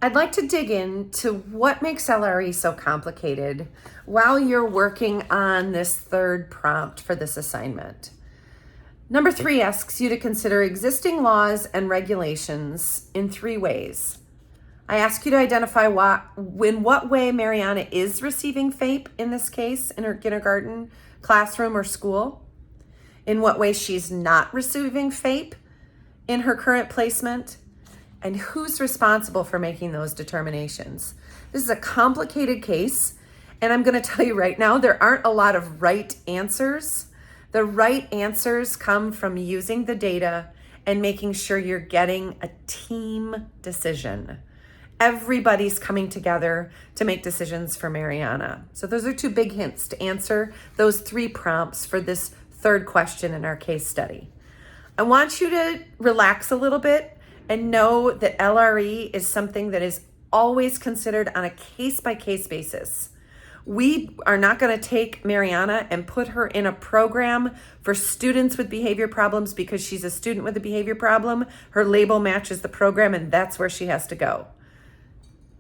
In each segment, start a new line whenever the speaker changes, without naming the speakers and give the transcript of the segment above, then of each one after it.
I'd like to dig into what makes LRE so complicated while you're working on this third prompt for this assignment. Number 3 asks you to consider existing laws and regulations in 3 ways. I ask you to identify in what way Mariana is receiving FAPE in this case, in her kindergarten classroom or school, in what way she's not receiving FAPE in her current placement, and who's responsible for making those determinations. This is a complicated case, and I'm going to tell you right now, there aren't a lot of right answers. The right answers come from using the data and making sure you're getting a team decision. Everybody's coming together to make decisions for Mariana. So those are 2 big hints to answer those 3 prompts for this third question in our case study. I want you to relax a little bit and know that LRE is something that is always considered on a case-by-case basis. We are not going to take Mariana and put her in a program for students with behavior problems because she's a student with a behavior problem. Her label matches the program and that's where she has to go.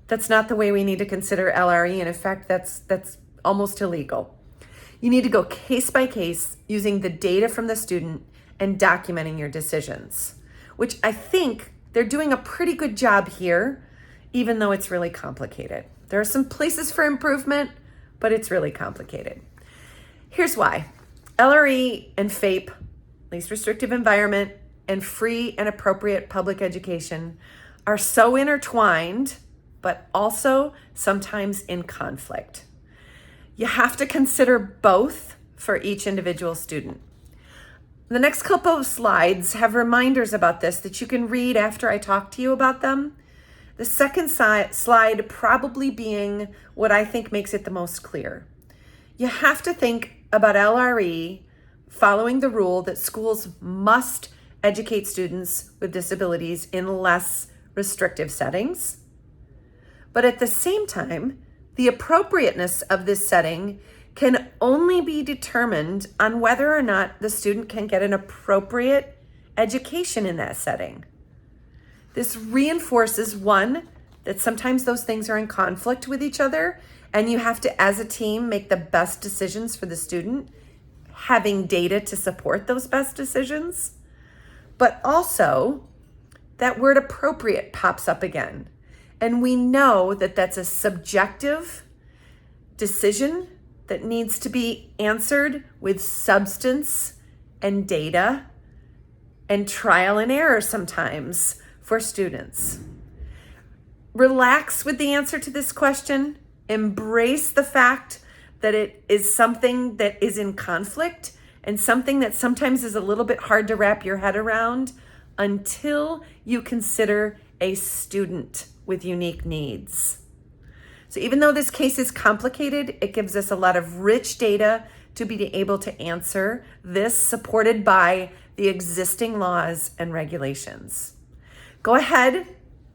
That's not the way we need to consider LRE, and in fact, that's almost illegal. You need to go case by case using the data from the student and documenting your decisions, which I think they're doing a pretty good job here, even though it's really complicated. There are some places for improvement, but it's really complicated. Here's why. LRE and FAPE, least restrictive environment, and free and appropriate public education are so intertwined, but also sometimes in conflict. You have to consider both for each individual student. The next couple of slides have reminders about this that you can read after I talk to you about them. The second slide probably being what I think makes it the most clear. You have to think about LRE following the rule that schools must educate students with disabilities in less restrictive settings. But at the same time, the appropriateness of this setting can only be determined on whether or not the student can get an appropriate education in that setting. This reinforces, one, that sometimes those things are in conflict with each other, and you have to, as a team, make the best decisions for the student, having data to support those best decisions. But also, that word appropriate pops up again. And we know that that's a subjective decision that needs to be answered with substance and data and trial and error sometimes for students. Relax with the answer to this question. Embrace the fact that it is something that is in conflict and something that sometimes is a little bit hard to wrap your head around until you consider a student with unique needs. So even though this case is complicated, it gives us a lot of rich data to be able to answer this, supported by the existing laws and regulations. Go ahead,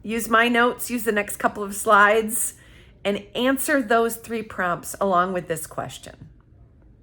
use my notes, use the next couple of slides, and answer those 3 prompts along with this question.